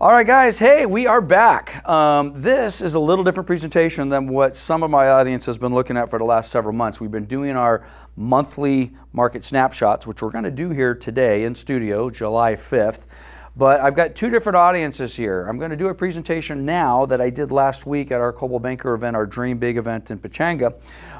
All right, guys, hey, we are back. This is a little different presentation than what some of my audience has been looking at for the last several months. We've been doing our monthly market snapshots, which we're going to do here today in studio, July 5th. But I've got two different audiences here. I'm going to do a presentation now that I did last week at our Coldwell Banker event, our Dream Big event in Pechanga.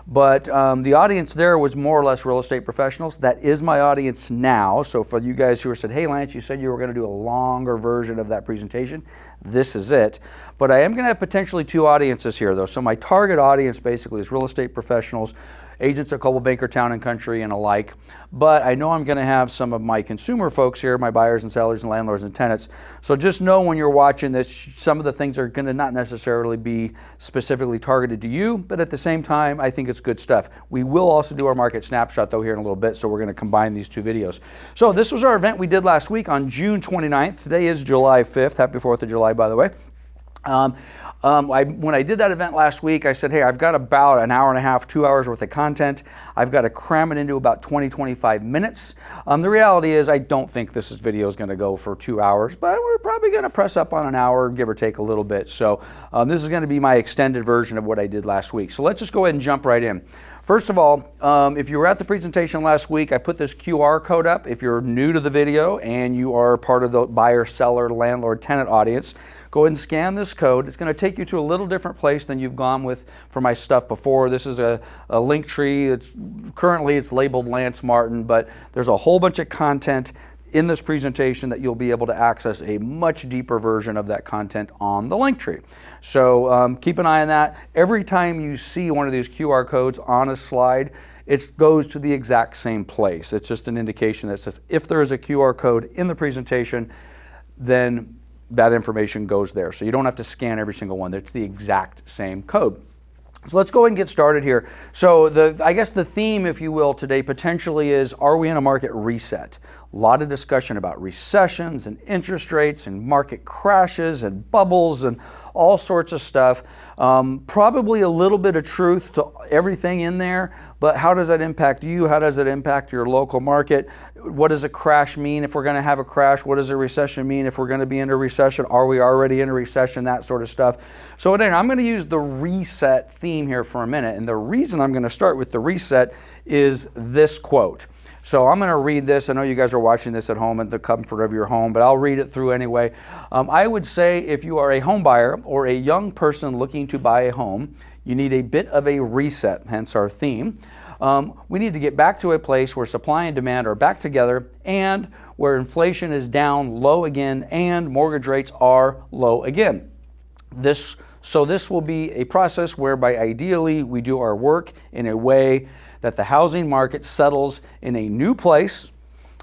But the audience there was more or less real estate professionals. That is my audience now. So for you guys who said, hey Lance, you said you were going to do a longer version of that presentation, this is it. But I am going to have potentially two audiences here though. So my target audience basically is real estate professionals, agents at Coldwell Banker Town and Country and alike. But I know I'm going to have some of my consumer folks here, my buyers and sellers and landlords and tenants. So just know when you're watching this, some of the things are going to not necessarily be specifically targeted to you, but at the same time, I think it's good stuff. We will also do our market snapshot though here in a little bit, so we're going to combine these two videos. So this was our event we did last week on June 29th. Today is July 5th. Happy 4th of July, by the way. When I did that event last week, I said, hey, I've got about an hour and a half, 2 hours worth of content. I've got to cram it into about 20-25 minutes. The reality is I don't think this video is going to go for 2 hours, but we're probably going to press up on an hour, give or take a little bit. So this is going to be my extended version of what I did last week. So let's just go ahead and jump right in. First of all, if you were at the presentation last week, I put this QR code up. If you're new to the video and you are part of the buyer, seller, landlord, tenant audience, go ahead and scan this code. It's going to take you to a little different place than you've gone with for my stuff before. This is a link tree. Currently it's labeled Lance Martin, but there's a whole bunch of content in this presentation that you'll be able to access a much deeper version of that content on the link tree. So keep an eye on that. Every time you see one of these QR codes on a slide, it goes to the exact same place. It's just an indication that says if there is a QR code in the presentation, then that information goes there. So you don't have to scan every single one. It's the exact same code. So let's go ahead and get started here. So I guess the theme, if you will, today potentially is, are we in a market reset? A lot of discussion about recessions and interest rates and market crashes and bubbles and all sorts of stuff. Probably a little bit of truth to everything in there, but how does that impact you? How does it impact your local market? What does a crash mean if we're going to have a crash? What does a recession mean if we're going to be in a recession? Are we already in a recession? That sort of stuff. So anyway, I'm going to use the reset theme here for a minute, and the reason I'm going to start with the reset is this quote. So I'm going to read this. I know you guys are watching this at home at the comfort of your home, but I'll read it through anyway. I would say if you are a home buyer or a young person looking to buy a home, you need a bit of a reset, hence our theme. We need to get back to a place where supply and demand are back together and where inflation is down low again and mortgage rates are low again. This will be a process whereby ideally we do our work in a way that the housing market settles in a new place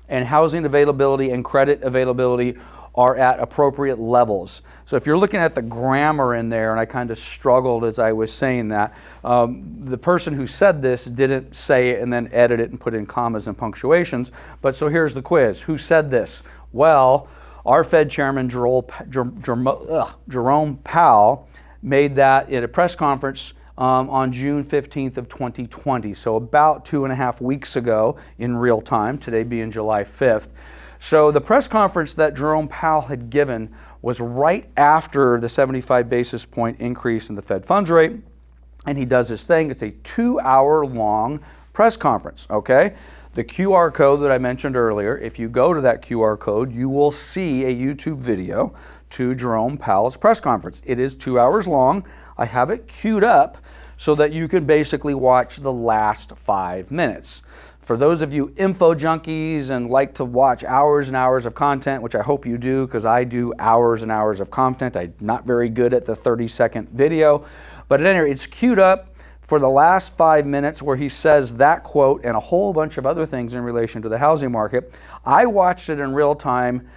and housing availability and credit availability are at appropriate levels. So if you're looking at the grammar in there, and I kind of struggled as I was saying that, the person who said this didn't say it and then edit it and put in commas and punctuations. But so here's the quiz. Who said this? Well, our Fed Chairman Jerome Powell made that at a press conference on June 15th of 2020. So about 2.5 weeks ago in real time, today being July 5th. So the press conference that Jerome Powell had given was right after the 75 basis point increase in the Fed funds rate. And he does his thing. It's a 2-hour long press conference, okay? The QR code that I mentioned earlier, if you go to that QR code, you will see a YouTube video to Jerome Powell's press conference. It is 2 hours long. I have it queued up so that you can basically watch the last 5 minutes. For those of you info junkies and like to watch hours and hours of content, which I hope you do because I do hours and hours of content. I'm not very good at the 30-second video. But at any rate, it's queued up for the last 5 minutes where he says that quote and a whole bunch of other things in relation to the housing market. I watched it in real time.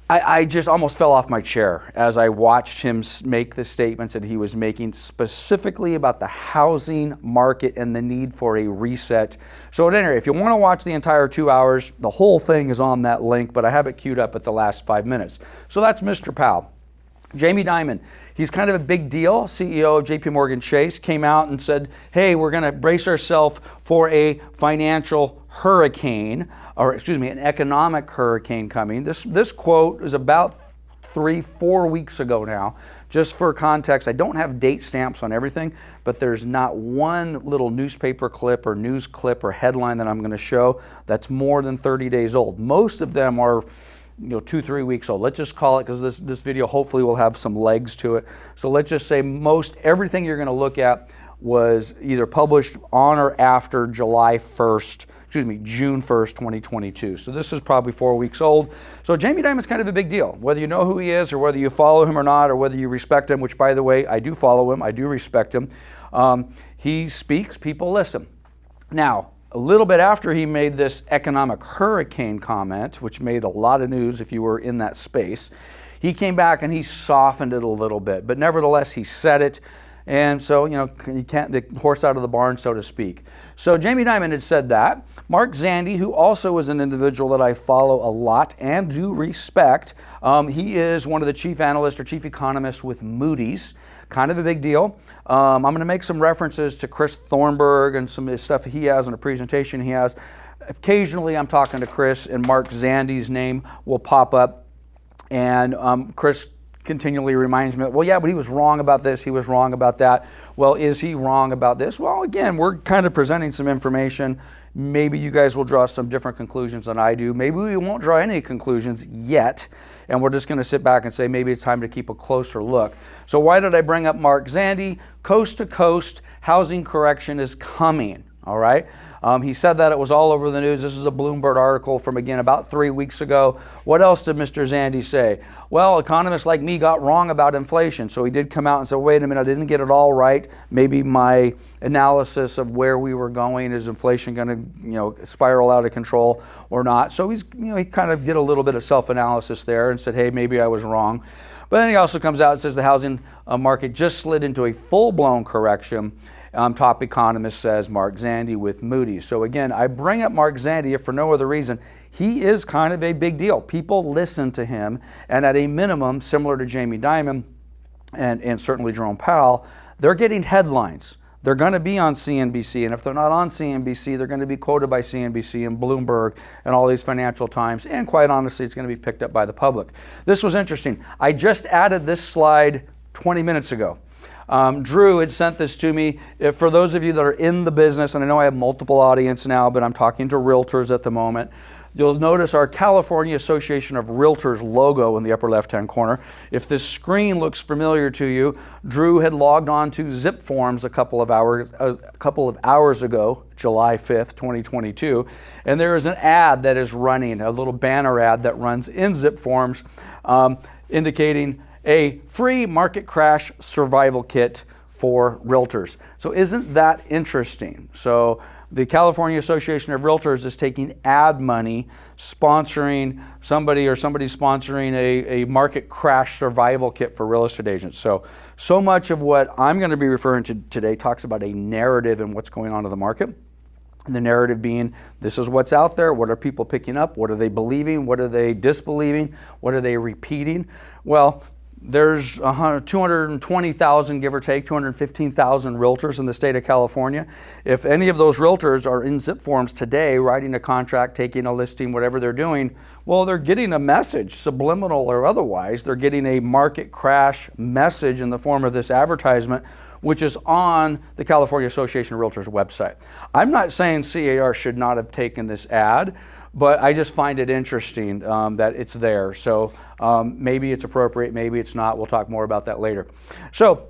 I just almost fell off my chair as I watched him make the statements that he was making specifically about the housing market and the need for a reset. So at any rate, if you want to watch the entire 2 hours, the whole thing is on that link, but I have it queued up at the last 5 minutes. So that's Mr. Powell. Jamie Dimon, he's kind of a big deal. CEO of JP Morgan Chase came out and said, hey, we're going to brace ourselves for a financial hurricane, or excuse me, an economic hurricane coming. This quote is about 4 weeks ago now. Just for context, I don't have date stamps on everything, but there's not one little newspaper clip or news clip or headline that I'm going to show that's more than 30 days old. Most of them are 2-3 weeks old. Let's just call it, because this video hopefully will have some legs to it. So let's just say most everything you're going to look at was either published on or after June 1st, 2022. So this is probably 4 weeks old. So Jamie Dimon's kind of a big deal, whether you know who he is or whether you follow him or not, or whether you respect him, which, by the way, I do follow him, I do respect him. He speaks, people listen. Now, a little bit after he made this economic hurricane comment, which made a lot of news if you were in that space, he came back and he softened it a little bit, but nevertheless he said it. And so, you can't, the horse out of the barn, so to speak. So Jamie Dimon had said that. Mark Zandi, who also is an individual that I follow a lot and do respect, he is one of the chief analysts or chief economists with Moody's. Kind of a big deal. I'm going to make some references to Chris Thornburg and some of the stuff he has in a presentation he has. Occasionally I'm talking to Chris and Mark Zandi's name will pop up, and Chris continually reminds me, well, yeah, but he was wrong about this, he was wrong about that. Well, is he wrong about this? Well, again, we're kind of presenting some information. Maybe you guys will draw some different conclusions than I do. Maybe we won't draw any conclusions yet, and we're just going to sit back and say maybe it's time to keep a closer look. So why did I bring up Mark Zandi? Coast to coast housing correction is coming. All right. He said that it was all over the news. This is a Bloomberg article from, again, about 3 weeks ago. What else did Mr. Zandi say? Well, economists like me got wrong about inflation. So he did come out and say, wait a minute, I didn't get it all right. Maybe my analysis of where we were going, is inflation going to, spiral out of control or not? So he's, he kind of did a little bit of self-analysis there and said, hey, maybe I was wrong. But then he also comes out and says the housing market just slid into a full-blown correction. Top economist says Mark Zandi with Moody's. So again, I bring up Mark Zandi if for no other reason. He is kind of a big deal. People listen to him, and at a minimum, similar to Jamie Dimon and certainly Jerome Powell, they're getting headlines. They're going to be on CNBC, and if they're not on CNBC, they're going to be quoted by CNBC and Bloomberg and all these Financial Times, and quite honestly, it's going to be picked up by the public. This was interesting. I just added this slide 20 minutes ago. Drew had sent this to me. For those of you that are in the business, and I know I have multiple audience now, but I'm talking to realtors at the moment, you'll notice our California Association of Realtors logo in the upper left-hand corner. If this screen looks familiar to you, Drew had logged on to Zip Forms a couple of hours ago, July 5th, 2022, and there is an ad that is running, a little banner ad that runs in Zip Forms, indicating a free market crash survival kit for realtors. So isn't that interesting? So the California Association of Realtors is taking ad money, sponsoring somebody, or somebody's sponsoring a market crash survival kit for real estate agents. So much of what I'm going to be referring to today talks about a narrative and what's going on in the market. The narrative being, this is what's out there. What are people picking up? What are they believing? What are they disbelieving? What are they repeating? Well, there's 220,000, give or take, 215,000 realtors in the state of California. If any of those realtors are in Zip Forms today, writing a contract, taking a listing, whatever they're doing, well, they're getting a message, subliminal or otherwise. They're getting a market crash message in the form of this advertisement, which is on the California Association of Realtors website. I'm not saying CAR should not have taken this ad, but I just find it interesting that it's there. So maybe it's appropriate, maybe it's not. We'll talk more about that later. So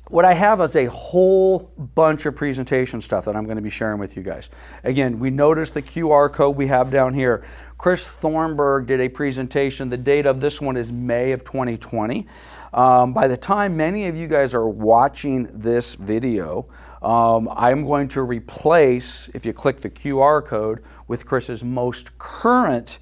what I have is a whole bunch of presentation stuff that I'm going to be sharing with you guys. Again, we noticed the QR code we have down here. Chris Thornburg did a presentation. The date of this one is May of 2020. By the time many of you guys are watching this video, I'm going to replace, if you click the QR code, with Chris's most current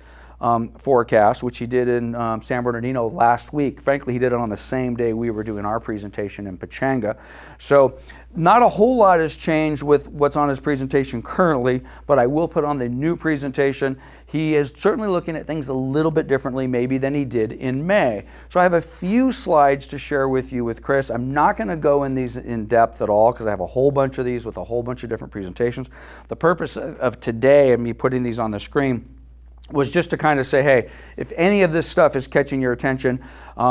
forecast, which he did in San Bernardino last week. Frankly, he did it on the same day we were doing our presentation in Pechanga. So not a whole lot has changed with what's on his presentation currently, but I will put on the new presentation. He is certainly looking at things a little bit differently maybe than he did in May. So I have a few slides to share with you with Chris. I'm not going to go in these in depth at all because I have a whole bunch of these with a whole bunch of different presentations. The purpose of today and me putting these on the screen was just to kind of say, hey, if any of this stuff is catching your attention,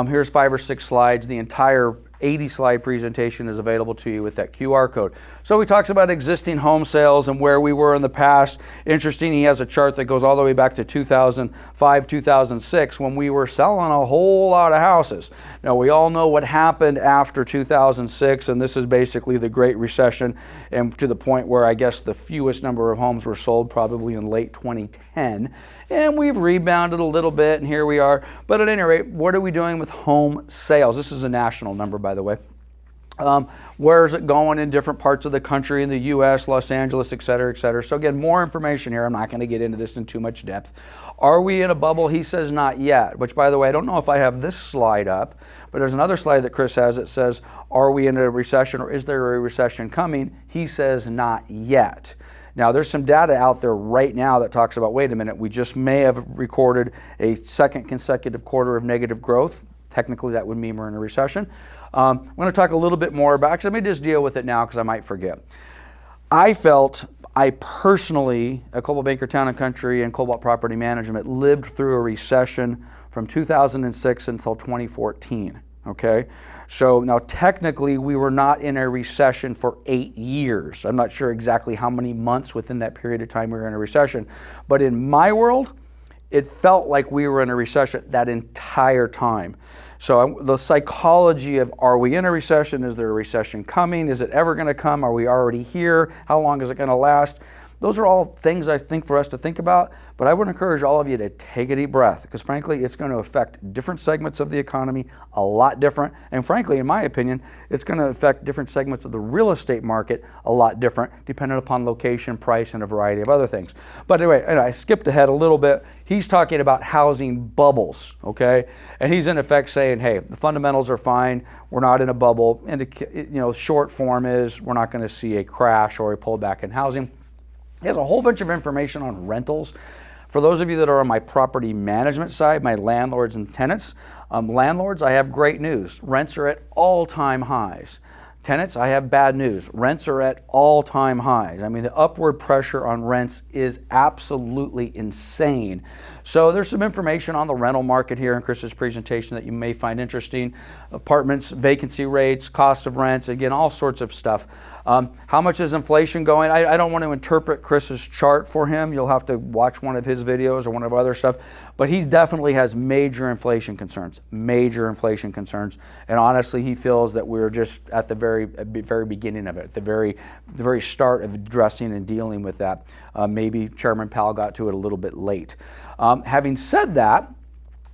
here's 5 or 6 slides. The entire 80-slide presentation is available to you with that QR code. So he talks about existing home sales and where we were in the past. Interesting, he has a chart that goes all the way back to 2005, 2006, when we were selling a whole lot of houses. Now, we all know what happened after 2006, and this is basically the Great Recession, and to the point where I guess the fewest number of homes were sold probably in late 2010. And we've rebounded a little bit, and here we are. But at any rate, what are we doing with home sales? This is a national number, by the way. Where is it going in different parts of the country, in the U.S., Los Angeles, et cetera, et cetera. So again, more information here. I'm not going to get into this in too much depth. Are we in a bubble? He says not yet, which, by the way, I don't know if I have this slide up, but there's another slide that Chris has that says, are we in a recession or is there a recession coming? He says not yet. Now, there's some data out there right now that talks about, wait a minute, we just may have recorded a second consecutive quarter of negative growth. Technically, that would mean we're in a recession. I'm going to talk a little bit more about, actually, let me just deal with it now because I might forget. I personally, at Coldwell Banker Town & Country and Cobalt Property Management, lived through a recession from 2006 until 2014, okay? So now technically we were not in a recession for 8 years. I'm not sure exactly how many months within that period of time we were in a recession, but in my world, it felt like we were in a recession that entire time. So the psychology of, are we in a recession? Is there a recession coming? Is it ever going to come? Are we already here? How long is it going to last? Those are all things I think for us to think about, but I would encourage all of you to take a deep breath because frankly, it's going to affect different segments of the economy a lot different. And frankly, in my opinion, it's going to affect different segments of the real estate market a lot different depending upon location, price, and a variety of other things. But anyway, I skipped ahead a little bit. He's talking about housing bubbles, okay? And he's in effect saying, hey, the fundamentals are fine. We're not in a bubble. And short form is we're not going to see a crash or a pullback in housing. He has a whole bunch of information on rentals. For those of you that are on my property management side, my landlords and tenants, landlords, I have great news. Rents are at all-time highs. Tenants, I have bad news. Rents are at all-time highs. I mean, the upward pressure on rents is absolutely insane. So there's some information on the rental market here in Chris's presentation that you may find interesting. Apartments, vacancy rates, cost of rents, again, all sorts of stuff. How much is inflation going? I don't want to interpret Chris's chart for him. You'll have to watch one of his videos or one of other stuff. But he definitely has major inflation concerns. And honestly, he feels that we're just at the very beginning of it, the very start of addressing and dealing with that. Maybe Chairman Powell got to it a little bit late. Having said that,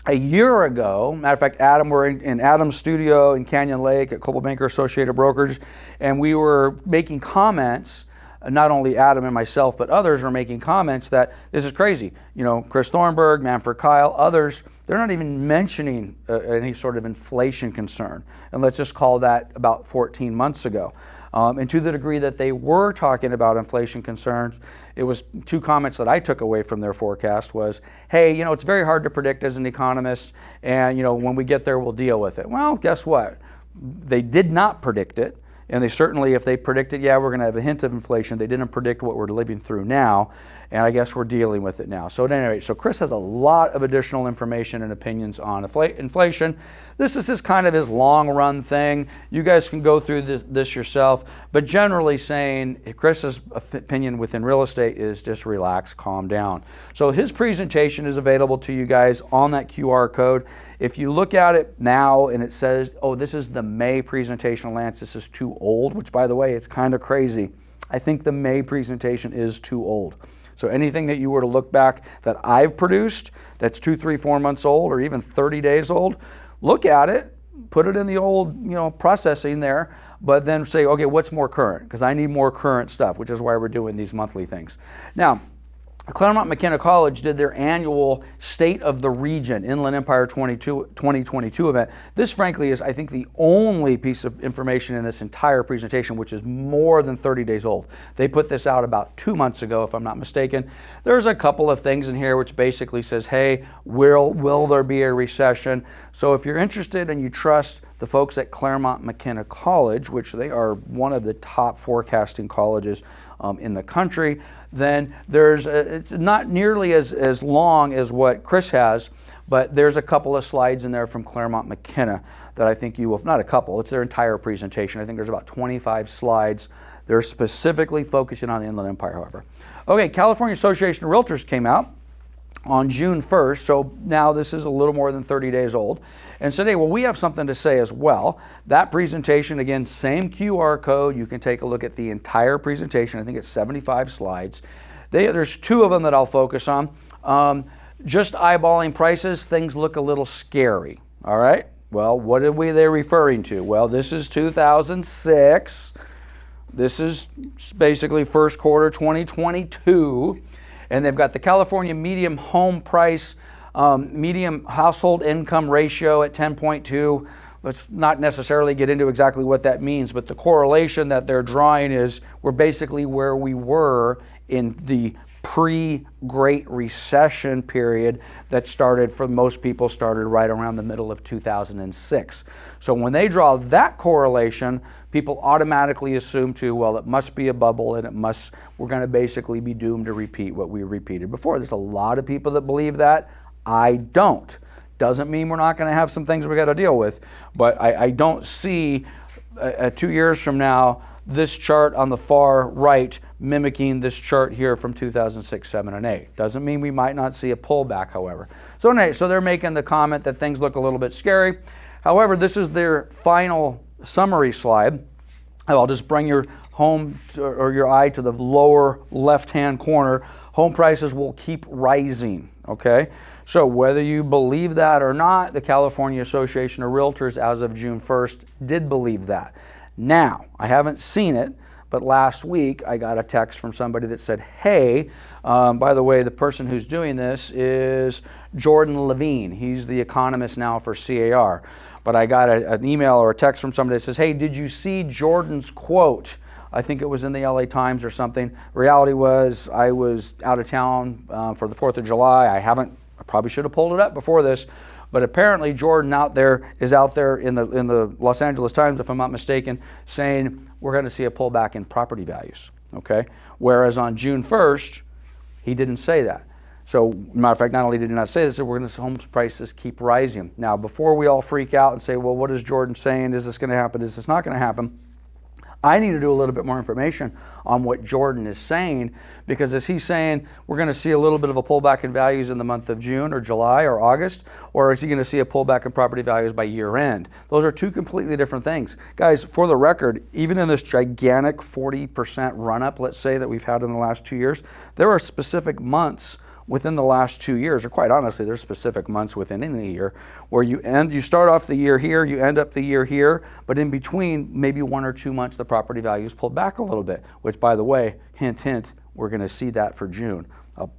a year ago, matter of fact, we're in Adam's studio in Canyon Lake at Coldwell Banker Associated Brokers, and we were making comments, not only Adam and myself, but others were making comments that this is crazy. You know, Chris Thornburg, Manfred Kyle, others, they're not even mentioning any sort of inflation concern. And let's just call that about 14 months ago. And to the degree that they were talking about inflation concerns, it was 2 comments that I took away from their forecast was, hey, you know, it's very hard to predict as an economist, and, you know, when we get there, we'll deal with it. Well, guess what? They did not predict it. And they certainly, if they predicted, yeah, we're going to have a hint of inflation, they didn't predict what we're living through now, and I guess we're dealing with it now. So at any rate, so Chris has a lot of additional information and opinions on inflation. This is kind of his long-run thing. You guys can go through this yourself, but generally saying Chris's opinion within real estate is just relax, calm down. So his presentation is available to you guys on that QR code. If you look at it now and it says, oh, this is the May presentation, Lance, this is too old, which by the way, it's kind of crazy. I think the May presentation is too old. So anything that you were to look back that I've produced that's 2, 3, 4 months old or even 30 days old, look at it, put it in the old, processing there, but then say, okay, what's more current? Because I need more current stuff, which is why we're doing these monthly things. Now, Claremont McKenna College did their annual State of the Region Inland Empire 2022 event. This, frankly, is, I think, the only piece of information in this entire presentation which is more than 30 days old. They put this out about 2 months ago, if I'm not mistaken. There's a couple of things in here which basically says, hey, will there be a recession? So if you're interested and you trust the folks at Claremont McKenna College, which they are one of the top forecasting colleges in the country, then it's not nearly as long as what Chris has, but there's a couple of slides in there from Claremont McKenna that I think you will, not a couple, it's their entire presentation. I think there's about 25 slides. They're specifically focusing on the Inland Empire, however. Okay, California Association of Realtors came out on June 1st, so now this is a little more than 30 days old, and said, hey, well, we have something to say as well. That presentation, again, same QR code. You can take a look at the entire presentation. I think it's 75 slides. There's two of them that I'll focus on. Just eyeballing prices, things look a little scary, all right? Well, what are they referring to? Well, this is 2006. This is basically first quarter 2022. And they've got the California medium home price, medium household income ratio at 10.2. Let's not necessarily get into exactly what that means, but the correlation that they're drawing is we're basically where we were in the pre-Great Recession period that started, for most people, started right around the middle of 2006. So when they draw that correlation, people automatically assume well, it must be a bubble and we're going to basically be doomed to repeat what we repeated before. There's a lot of people that believe that. I don't. Doesn't mean we're not going to have some things we got to deal with, but I don't see 2 years from now this chart on the far right mimicking this chart here from 2006, 7, and 8. Doesn't mean we might not see a pullback, however. So they're making the comment that things look a little bit scary. However, this is their final summary slide. I'll just bring your your eye to the lower left-hand corner. Home prices will keep rising, okay? So whether you believe that or not, the California Association of Realtors, as of June 1st, did believe that. Now, I haven't seen it, but last week I got a text from somebody that said, hey, by the way, the person who's doing this is Jordan Levine. He's the economist now for CAR. But I got an email or a text from somebody that says, hey, did you see Jordan's quote? I think it was in the LA Times or something. Reality was I was out of town for the 4th of July. I probably should have pulled it up before this. But apparently Jordan is out there in the Los Angeles Times, if I'm not mistaken, saying we're going to see a pullback in property values, okay? Whereas on June 1st, he didn't say that. So, matter of fact, not only did he not say this, we're going to see home prices keep rising. Now, before we all freak out and say, well, what is Jordan saying? Is this going to happen? Is this not going to happen? I need to do a little bit more information on what Jordan is saying, because is he saying we're going to see a little bit of a pullback in values in the month of June or July or August, or is he going to see a pullback in property values by year end? Those are two completely different things. Guys, for the record, even in this gigantic 40% run-up, let's say, that we've had in the last 2 years, there are specific months within the last 2 years, or quite honestly, there's specific months within any year where you start off the year here, you end up the year here, but in between maybe 1 or 2 months, the property values pulled back a little bit, which, by the way, hint, hint, we're going to see that for June.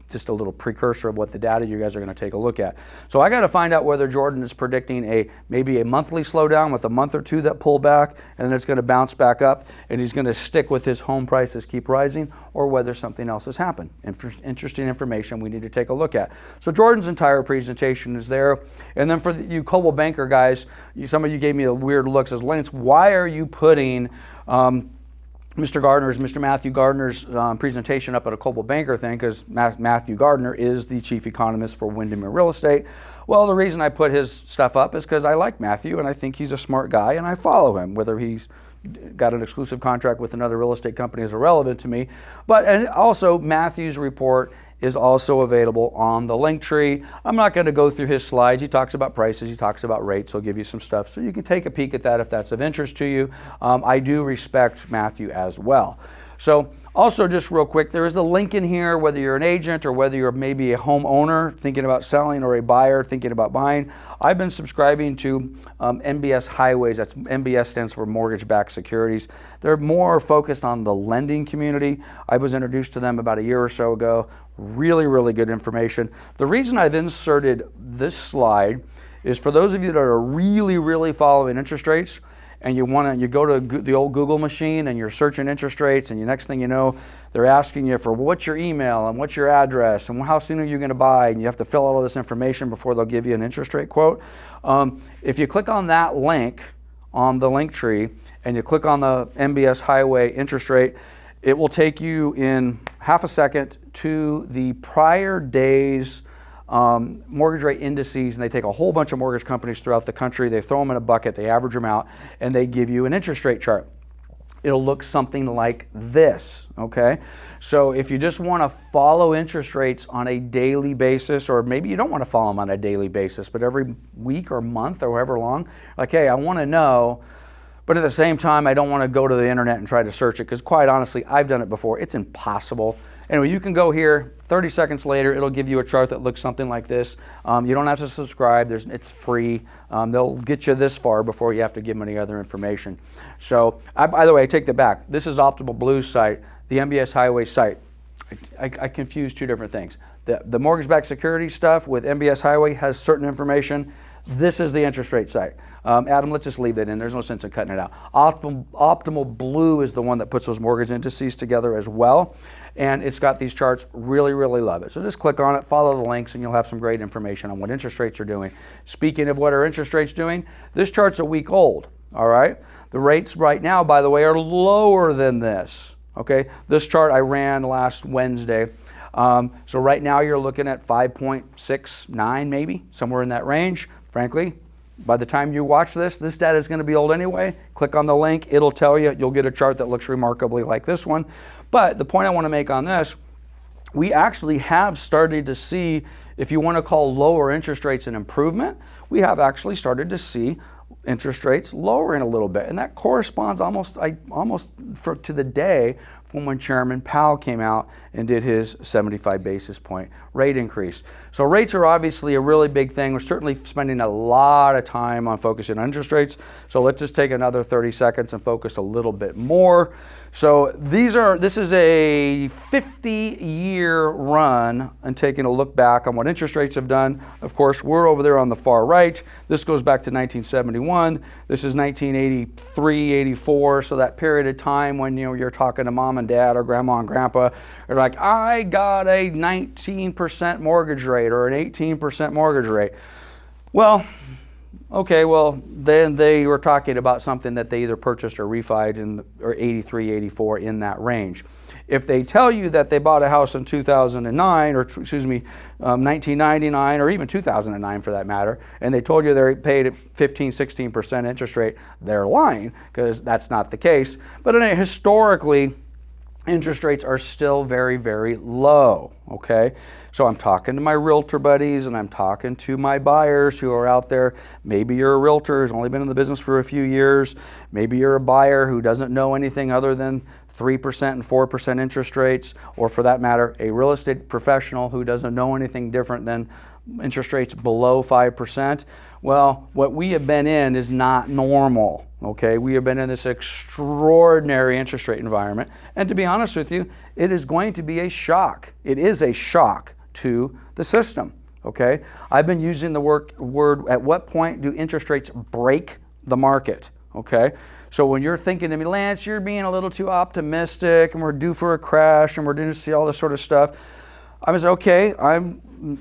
Just a little precursor of what the data you guys are going to take a look at. So I got to find out whether Jordan is predicting maybe a monthly slowdown with a month or two that pull back, and then it's going to bounce back up, and he's going to stick with his home prices keep rising, or whether something else has happened. Interesting information we need to take a look at. So Jordan's entire presentation is there. And then for you Coldwell Banker guys, some of you gave me a weird look. Says, Lance, why are you putting Mr. Matthew Gardner's presentation up at a Coldwell Banker thing? Because Matthew Gardner is the chief economist for Windermere Real Estate. Well, the reason I put his stuff up is because I like Matthew and I think he's a smart guy and I follow him. Whether he's got an exclusive contract with another real estate company is irrelevant to me. And also Matthew's report is also available on the Linktree. I'm not going to go through his slides. He talks about prices, he talks about rates, he'll give you some stuff. So you can take a peek at that if that's of interest to you. I do respect Matthew as well. So also just real quick, there is a link in here, whether you're an agent or whether you're maybe a homeowner thinking about selling or a buyer thinking about buying. I've been subscribing to MBS Highways. That's MBS stands for Mortgage-Backed Securities. They're more focused on the lending community. I was introduced to them about a year or so ago. Really, really good information. The reason I've inserted this slide is for those of you that are really, really following interest rates, and you go to the old Google machine and you're searching interest rates, and the next thing you know, they're asking you for what's your email and what's your address and how soon are you going to buy, and you have to fill out all this information before they'll give you an interest rate quote. If you click on that link on the Linktree and you click on the MBS Highway interest rate, It will take you in half a second to the prior day's mortgage rate indices, and they take a whole bunch of mortgage companies throughout the country, they throw them in a bucket, they average them out, and they give you an interest rate chart. It'll look something like this, okay? So if you just want to follow interest rates on a daily basis, or maybe you don't want to follow them on a daily basis, but every week or month or however long, like, hey, I want to know, but at the same time, I don't want to go to the internet and try to search it, because quite honestly, I've done it before. It's impossible. Anyway, you can go here, 30 seconds later, it'll give you a chart that looks something like this. You don't have to subscribe, it's free. They'll get you this far before you have to give them any other information. So, by the way, I take that back. This is Optimal Blue's site, the MBS Highway site. I confuse two different things. The mortgage-backed security stuff with MBS Highway has certain information. This is the interest rate site. Adam, let's just leave that in. There's no sense in cutting it out. Optimal Blue is the one that puts those mortgage indices together as well. And it's got these charts. Really, really love it. So just click on it, follow the links, and you'll have some great information on what interest rates are doing. Speaking of what are interest rates doing, this chart's a week old, all right? The rates right now, by the way, are lower than this, okay? This chart I ran last Wednesday. So right now you're looking at 5.69 maybe, somewhere in that range. Frankly, by the time you watch this data is going to be old anyway. Click on the link, it'll tell you, you'll get a chart that looks remarkably like this one. But the point I want to make on this, we actually have started to see, if you want to call lower interest rates an improvement, we have actually started to see interest rates lowering a little bit. And that corresponds almost to the day from when Chairman Powell came out and did his 75 basis point rate increase. So rates are obviously a really big thing. We're certainly spending a lot of time on focusing on interest rates. So let's just take another 30 seconds and focus a little bit more. So this is a 50-year run and taking a look back on what interest rates have done. Of course, we're over there on the far right. This goes back to 1971. This is 1983, 84. So that period of time when you're talking to mom and dad or grandma and grandpa, they're like, I got a 19% mortgage rate or an 18% mortgage rate. Well, okay, well, then they were talking about something that they either purchased or refied or 83, 84 in that range. If they tell you that they bought a house in 2009, or excuse me, 1999, or even 2009 for that matter, and they told you they paid 15, 16% interest rate, they're lying, because that's not the case. But historically, interest rates are still very, very low, okay? So I'm talking to my realtor buddies and I'm talking to my buyers who are out there. Maybe you're a realtor who's only been in the business for a few years. Maybe you're a buyer who doesn't know anything other than 3% and 4% interest rates, or for that matter, a real estate professional who doesn't know anything different than interest rates below 5%. Well, what we have been in is not normal, okay? We have been in this extraordinary interest rate environment, and to be honest with you, it is going to be a shock. It is a shock to the system, okay? I've been using the word, at what point do interest rates break the market, okay? So when you're thinking to me, Lance, you're being a little too optimistic and we're due for a crash and we're due to see all this sort of stuff, I was okay,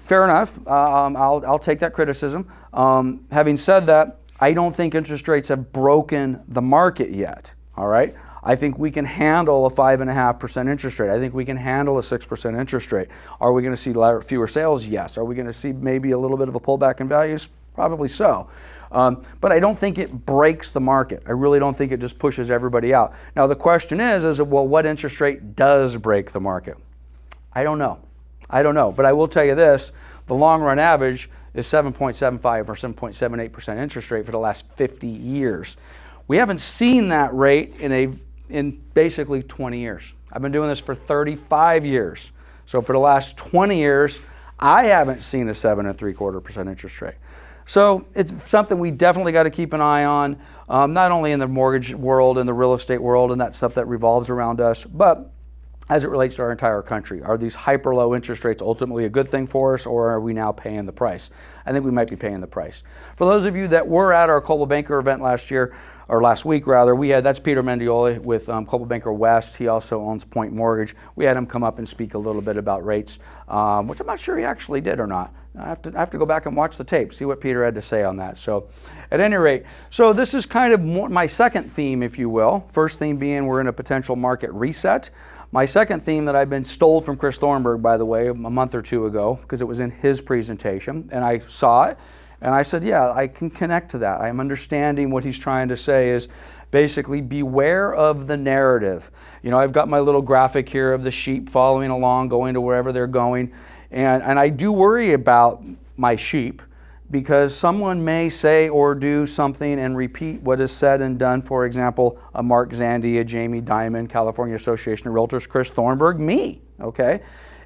fair enough, I'll take that criticism. Having said that, I don't think interest rates have broken the market yet, all right? I think we can handle a 5.5% interest rate. I think we can handle a 6% interest rate. Are we going to see fewer sales? Yes. Are we going to see maybe a little bit of a pullback in values? Probably so. But I don't think it breaks the market. I really don't think it just pushes everybody out. Now the question is well, what interest rate does break the market? I don't know. But I will tell you this, the long run average is 7.75 or 7.78% interest rate for the last 50 years. We haven't seen that rate in basically 20 years. I've been doing this for 35 years. So for the last 20 years, I haven't seen a 7.75% interest rate. So it's something we definitely got to keep an eye on, not only in the mortgage world and the real estate world and that stuff that revolves around us, but as it relates to our entire country. Are these hyper low interest rates ultimately a good thing for us, or are we now paying the price? I think we might be paying the price. For those of you that were at our Coldwell Banker event last week, that's Peter Mendiola with Coldwell Banker West. He also owns Point Mortgage. We had him come up and speak a little bit about rates, which I'm not sure he actually did or not. I have to go back and watch the tape, see what Peter had to say on that. So at any rate, so this is kind of my second theme, if you will. First theme being we're in a potential market reset. My second theme that I've been stole from Chris Thornburg, by the way, a month or two ago, because it was in his presentation, and I saw it, and I said, yeah, I can connect to that. I'm understanding what he's trying to say is basically beware of the narrative. You know, I've got my little graphic here of the sheep following along, going to wherever they're going, and I do worry about my sheep, because someone may say or do something and repeat what is said and done. For example, a Mark Zandi, a Jamie Dimon, California Association of Realtors, Chris Thornburg, me, okay?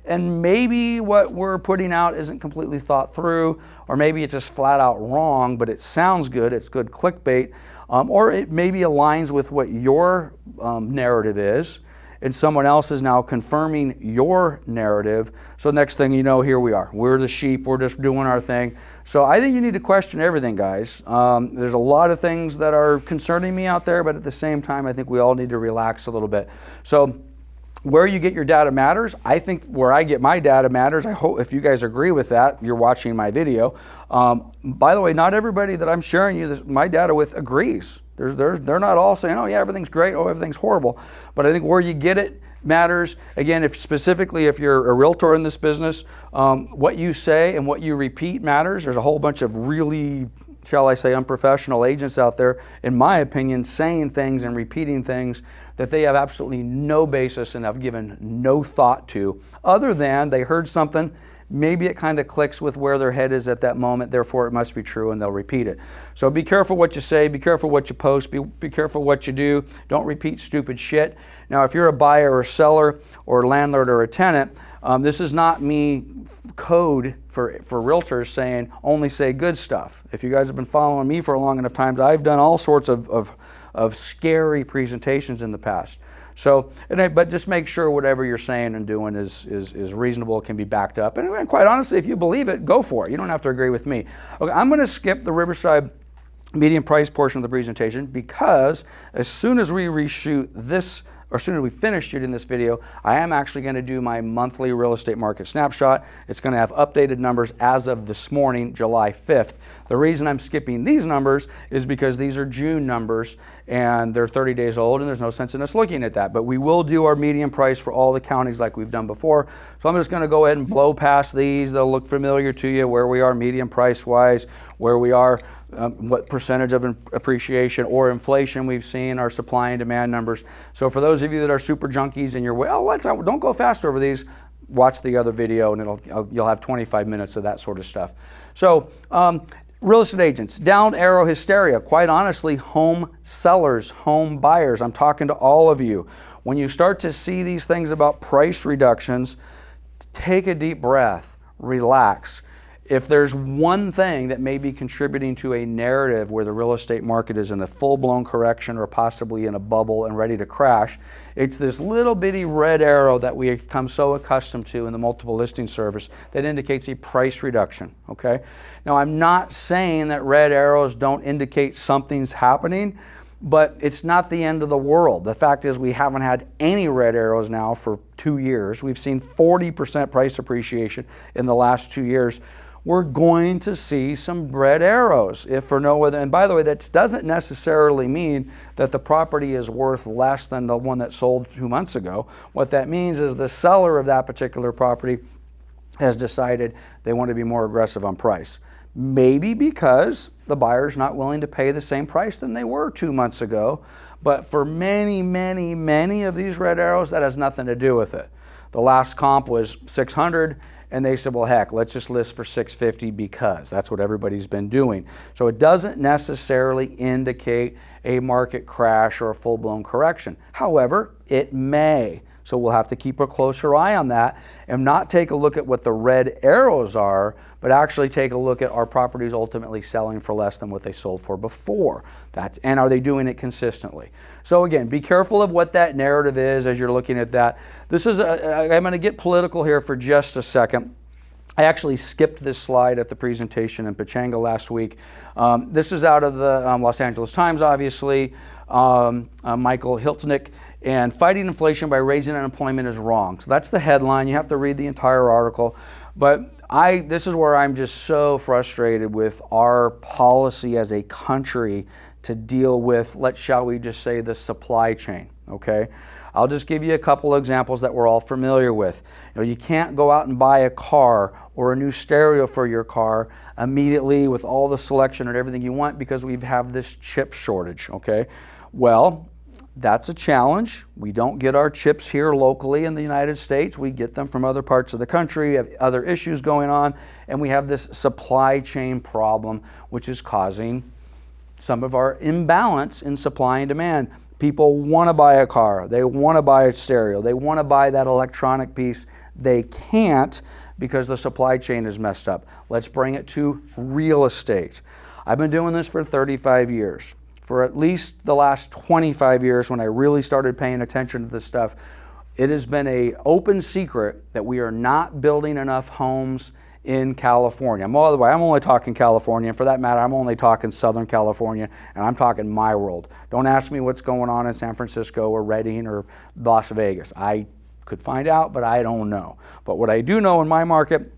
And maybe what we're putting out isn't completely thought through, or maybe it's just flat out wrong, but it sounds good, it's good clickbait, or it maybe aligns with what your narrative is, and someone else is now confirming your narrative. So next thing you know, here we are. We're the sheep, we're just doing our thing. So I think you need to question everything, guys. There's a lot of things that are concerning me out there, but at the same time, I think we all need to relax a little bit. So where you get your data matters. I think where I get my data matters. I hope if you guys agree with that, you're watching my video. By the way, not everybody that I'm sharing my data with agrees. They're not all saying, oh yeah, everything's great, oh everything's horrible. But I think where you get it matters. Again, specifically if you're a realtor in this business, what you say and what you repeat matters. There's a whole bunch of really, shall I say, unprofessional agents out there, in my opinion, saying things and repeating things that they have absolutely no basis and have given no thought to, other than they heard something, maybe it kind of clicks with where their head is at that moment, therefore it must be true, and they'll repeat it. So be careful what you say, be careful what you post, be careful what you do. Don't repeat stupid shit. Now, if you're a buyer or seller or a landlord or a tenant, this is not me code for realtors saying only say good stuff. If you guys have been following me for a long enough time, I've done all sorts of scary presentations in the past. So, but just make sure whatever you're saying and doing is reasonable, can be backed up. And quite honestly, if you believe it, go for it. You don't have to agree with me. Okay, I'm going to skip the Riverside median price portion of the presentation, because as soon as we reshoot this, or as soon as we finish shooting this video, I am actually going to do my monthly real estate market snapshot. It's going to have updated numbers as of this morning, July 5th. The reason I'm skipping these numbers is because these are June numbers and they're 30 days old, and there's no sense in us looking at that. But we will do our median price for all the counties like we've done before. So I'm just going to go ahead and blow past these. They'll look familiar to you, where we are median price wise, where we are, what percentage of appreciation or inflation we've seen, our supply and demand numbers. So for those of you that are super junkies and you're, well, don't go fast over these, watch the other video and you'll have 25 minutes of that sort of stuff. So real estate agents, down arrow hysteria. Quite honestly, home sellers, home buyers, I'm talking to all of you. When you start to see these things about price reductions, take a deep breath, relax. If there's one thing that may be contributing to a narrative where the real estate market is in a full-blown correction or possibly in a bubble and ready to crash, it's this little bitty red arrow that we have come so accustomed to in the multiple listing service that indicates a price reduction, okay? Now, I'm not saying that red arrows don't indicate something's happening, but it's not the end of the world. The fact is we haven't had any red arrows now for 2 years. We've seen 40% price appreciation in the last 2 years. We're going to see some red arrows, if for no other. And by the way, that doesn't necessarily mean that the property is worth less than the one that sold 2 months ago. What that means is the seller of that particular property has decided they want to be more aggressive on price. Maybe because the buyer's not willing to pay the same price than they were 2 months ago. But for many, many, many of these red arrows, that has nothing to do with it. The last comp was 600. And they said, well, heck, let's just list for 650 because that's what everybody's been doing. So it doesn't necessarily indicate a market crash or a full-blown correction. However, it may. So we'll have to keep a closer eye on that and not take a look at what the red arrows are, but actually take a look at our properties ultimately selling for less than what they sold for before. And are they doing it consistently? So again, be careful of what that narrative is as you're looking at that. This is, I'm going to get political here for just a second. I actually skipped this slide at the presentation in Pechanga last week. This is out of the Los Angeles Times, obviously. Michael Hiltnick, and fighting inflation by raising unemployment is wrong. So that's the headline. You have to read the entire article. But this is where I'm just so frustrated with our policy as a country to deal with, shall we just say, the supply chain, okay? I'll just give you a couple of examples that we're all familiar with. You can't go out and buy a car or a new stereo for your car immediately with all the selection and everything you want because we have this chip shortage, okay? Well, that's a challenge. We don't get our chips here locally in the United States. We get them from other parts of the country, have other issues going on, and we have this supply chain problem, which is causing some of our imbalance in supply and demand. People want to buy a car, they want to buy a stereo, they want to buy that electronic piece. They can't because the supply chain is messed up. Let's bring it to real estate. I've been doing this for 35 years. For at least the last 25 years, when I really started paying attention to this stuff, it has been an open secret that we are not building enough homes in California. By the way, I'm only talking California, and for that matter, I'm only talking Southern California, and I'm talking my world. Don't ask me what's going on in San Francisco or Redding or Las Vegas. I could find out, but I don't know. But what I do know in my market,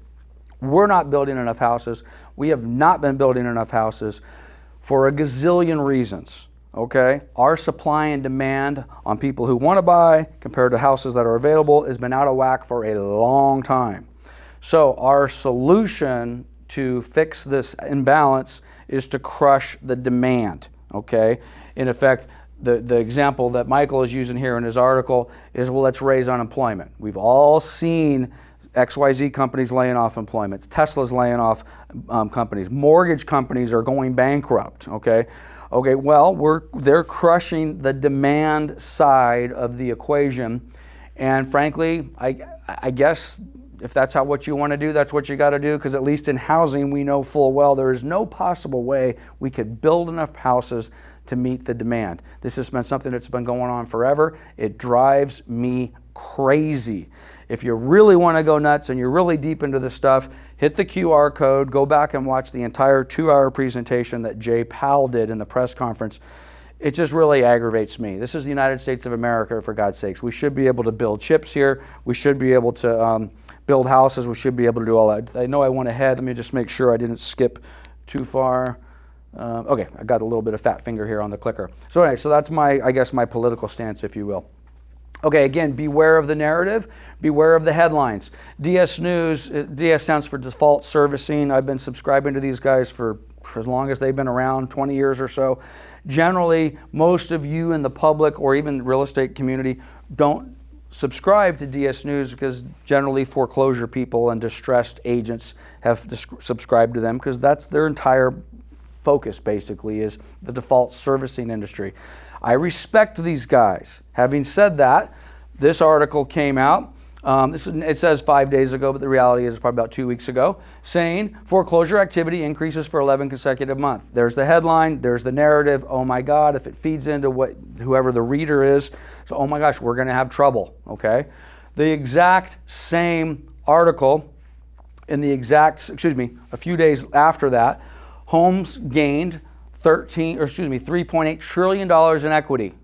we're not building enough houses. We have not been building enough houses for a gazillion reasons, okay? Our supply and demand on people who want to buy compared to houses that are available has been out of whack for a long time. So our solution to fix this imbalance is to crush the demand, okay? In effect, the example that Michael is using here in his article is, well, let's raise unemployment. We've all seen XYZ companies laying off employment. Tesla's laying off companies. Mortgage companies are going bankrupt, okay? Okay, well, they're crushing the demand side of the equation. And frankly, I guess if that's what you want to do, that's what you got to do, because at least in housing, we know full well there is no possible way we could build enough houses to meet the demand. This has been something that's been going on forever. It drives me crazy. If you really want to go nuts and you're really deep into this stuff, hit the QR code, go back and watch the entire 2-hour presentation that Jay Powell did in the press conference. It just really aggravates me. This is the United States of America, for God's sakes. We should be able to build chips here. We should be able to build houses. We should be able to do all that. I know I went ahead. Let me just make sure I didn't skip too far. Okay, I got a little bit of fat finger here on the clicker. So anyway, so that's I guess my political stance, if you will. Okay, again, beware of the narrative, beware of the headlines. DS News, DS stands for Default Servicing. I've been subscribing to these guys for as long as they've been around, 20 years or so. Generally, most of you in the public or even the real estate community don't subscribe to DS News because generally foreclosure people and distressed agents have subscribed to them because that's their entire focus, basically, is the default servicing industry. I respect these guys. Having said that, this article came out. It says 5 days ago, but the reality is probably about 2 weeks ago, saying foreclosure activity increases for 11 consecutive months. There's the headline, there's the narrative. Oh my God, if it feeds into what whoever the reader is, so oh my gosh, we're going to have trouble, okay? The exact same article a few days after that, homes gained $3.8 trillion in equity.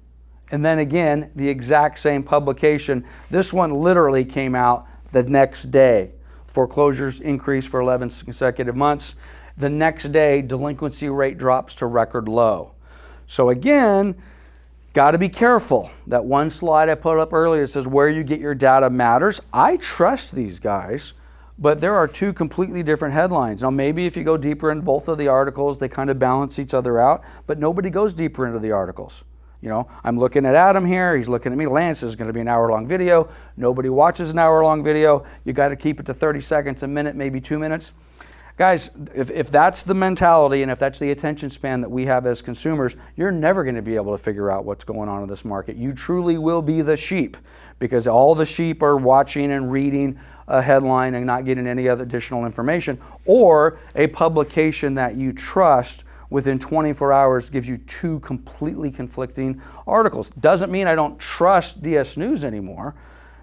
And then again, the exact same publication. This one literally came out the next day. Foreclosures increased for 11 consecutive months. The next day, delinquency rate drops to record low. So again, got to be careful. That one slide I put up earlier says where you get your data matters. I trust these guys, but there are two completely different headlines. Now, maybe if you go deeper in both of the articles, they kind of balance each other out, but nobody goes deeper into the articles. You know, I'm looking at Adam here, he's looking at me. Lance is going to be an hour-long video. Nobody watches an hour-long video. You got to keep it to 30 seconds, a minute, maybe 2 minutes. Guys, if that's the mentality and if that's the attention span that we have as consumers, you're never going to be able to figure out what's going on in this market. You truly will be the sheep because all the sheep are watching and reading a headline and not getting any other additional information, or a publication that you trust within 24 hours gives you two completely conflicting articles. Doesn't mean I don't trust DS News anymore.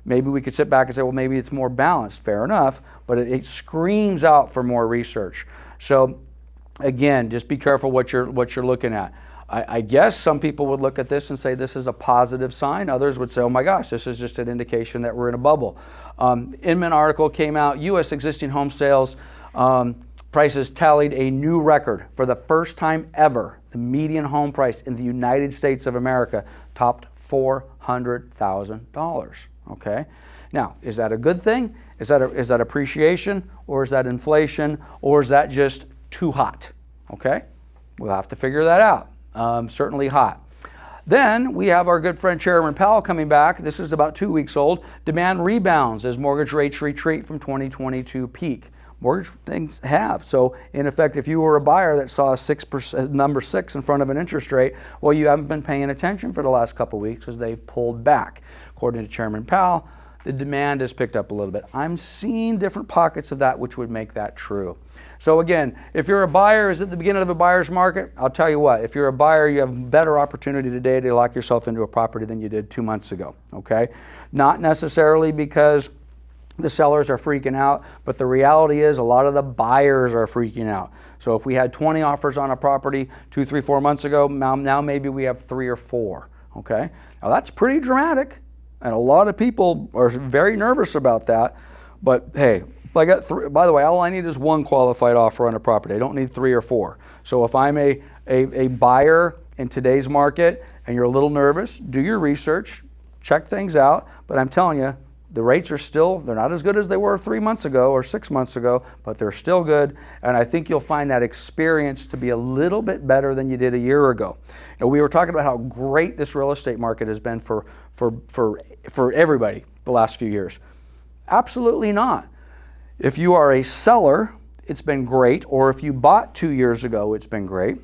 Maybe we could sit back and say, well, maybe it's more balanced. Fair enough, but it screams out for more research. So Again, just be careful what you're looking at. I guess some people would look at this and say this is a positive sign. Others would say, oh my gosh, this is just an indication that we're in a bubble. Inman article came out, U.S. existing home sales prices tallied a new record. For the first time ever, the median home price in the United States of America topped $400,000. Okay? Now, is that a good thing? Is that appreciation, or is that inflation, or is that just too hot? Okay? We'll have to figure that out. Certainly hot. Then we have our good friend Chairman Powell coming back. This is about 2 weeks old. Demand rebounds as mortgage rates retreat from 2022 peak. Mortgage things have. So in effect, if you were a buyer that saw a 6%, number 6 in front of an interest rate, well, you haven't been paying attention for the last couple of weeks as they've pulled back. According to Chairman Powell, the demand has picked up a little bit. I'm seeing different pockets of that which would make that true. So again, if you're a buyer, is it the beginning of a buyer's market? I'll tell you what, if you're a buyer, you have better opportunity today to lock yourself into a property than you did 2 months ago, okay? Not necessarily because the sellers are freaking out, but the reality is a lot of the buyers are freaking out. So if we had 20 offers on a property 2, 3, 4 months ago, now maybe we have 3 or 4, okay? Now that's pretty dramatic. And a lot of people are very nervous about that. But hey, I got 3, by the way, all I need is 1 qualified offer on a property. I don't need 3 or 4. So if I'm a buyer in today's market and you're a little nervous, do your research, check things out. But I'm telling you, the rates are still, they're not as good as they were 3 months ago or 6 months ago, but they're still good. And I think you'll find that experience to be a little bit better than you did a year ago. And we were talking about how great this real estate market has been for everybody the last few years. Absolutely not. If you are a seller, it's been great. Or if you bought 2 years ago, it's been great.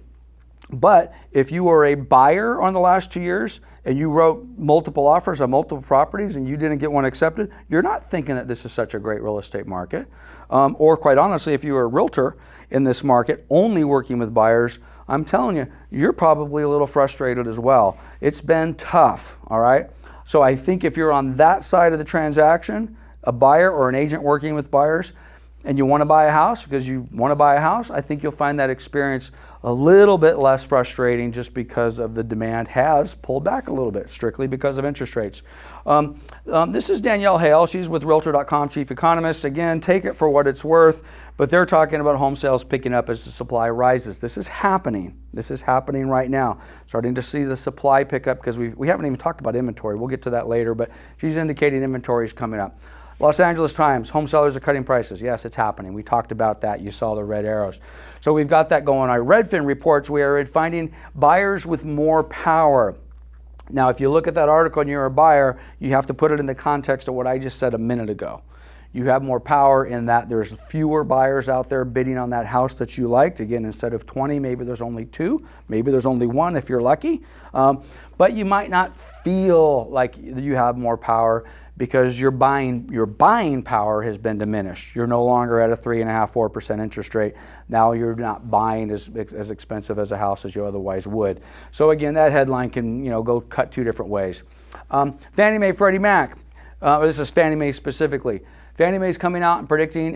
But if you were a buyer on the last 2 years and you wrote multiple offers on multiple properties and you didn't get one accepted, you're not thinking that this is such a great real estate market. Or quite honestly, if you were a realtor in this market only working with buyers, I'm telling you, you're probably a little frustrated as well. It's been tough, all right? So I think if you're on that side of the transaction, a buyer or an agent working with buyers, and you want to buy a house because you want to buy a house, I think you'll find that experience a little bit less frustrating just because of the demand has pulled back a little bit, strictly because of interest rates. This is Danielle Hale. She's with Realtor.com, chief economist. Again, take it for what it's worth, but they're talking about home sales picking up as the supply rises. This is happening. This is happening right now. Starting to see the supply pick up because we haven't even talked about inventory. We'll get to that later, but she's indicating inventory is coming up. Los Angeles Times, home sellers are cutting prices. Yes, it's happening. We talked about that. You saw the red arrows. So we've got that going on. Redfin reports we are finding buyers with more power. Now, if you look at that article and you're a buyer, you have to put it in the context of what I just said a minute ago. You have more power in that there's fewer buyers out there bidding on that house that you liked. Again, instead of 20, maybe there's only 2. Maybe there's only 1 if you're lucky. But you might not feel like you have more power because your buying power has been diminished. You're no longer at a 3.5%, 4% interest rate. Now you're not buying as expensive as a house as you otherwise would. So again, that headline can go cut 2 different ways. Fannie Mae, Freddie Mac. This is Fannie Mae specifically. Fannie Mae's coming out and predicting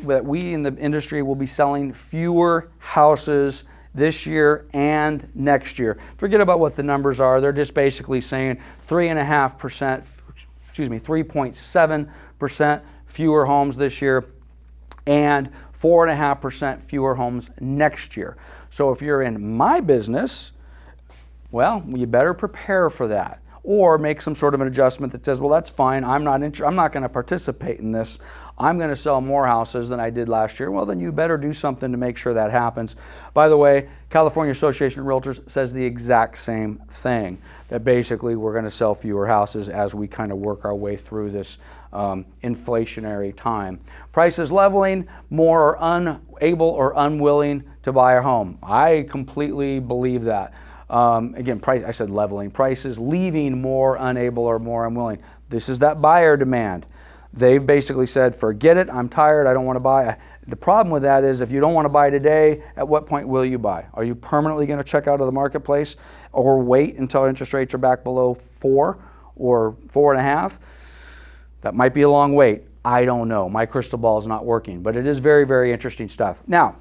that we in the industry will be selling fewer houses this year and next year. Forget about what the numbers are. They're just basically saying 3.7% fewer homes this year and 4.5% fewer homes next year. So if you're in my business, well, you better prepare for that. Or make some sort of an adjustment that says, well, that's fine. I'm not going to participate in this. I'm going to sell more houses than I did last year. Well, then you better do something to make sure that happens. By the way, California Association of Realtors says the exact same thing, that basically we're going to sell fewer houses as we kind of work our way through this inflationary time. Prices leveling, more are unable or unwilling to buy a home. I completely believe that. Again, I said leveling. Prices leaving more unable or more unwilling. This is that buyer demand. They've basically said, forget it, I'm tired, I don't want to buy. The problem with that is if you don't want to buy today, at what point will you buy? Are you permanently going to check out of the marketplace or wait until interest rates are back below 4 or 4.5? That might be a long wait. I don't know. My crystal ball is not working, but it is very, very interesting stuff. Now,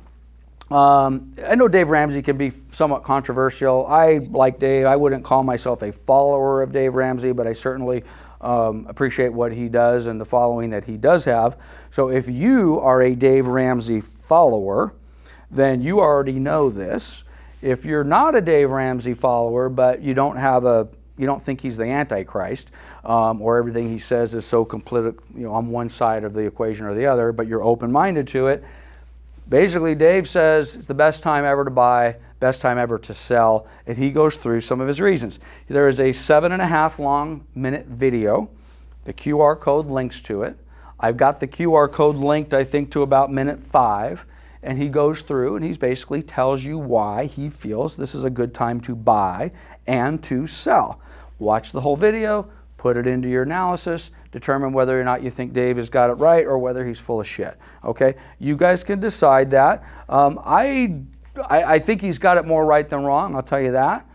I know Dave Ramsey can be somewhat controversial. I like Dave. I wouldn't call myself a follower of Dave Ramsey, but I certainly appreciate what he does and the following that he does have. So if you are a Dave Ramsey follower, then you already know this. If you're not a Dave Ramsey follower, but you don't think he's the Antichrist, or everything he says is so complete, on one side of the equation or the other, but you're open-minded to it. Basically, Dave says it's the best time ever to buy, best time ever to sell, and he goes through some of his reasons. There is a 7.5 minute video. The QR code links to it. I've got the QR code linked, I think, to about minute 5, and he goes through and he basically tells you why he feels this is a good time to buy and to sell. Watch the whole video, put it into your analysis, determine whether or not you think Dave has got it right or whether he's full of shit. Okay, you guys can decide that. I think he's got it more right than wrong, I'll tell you that.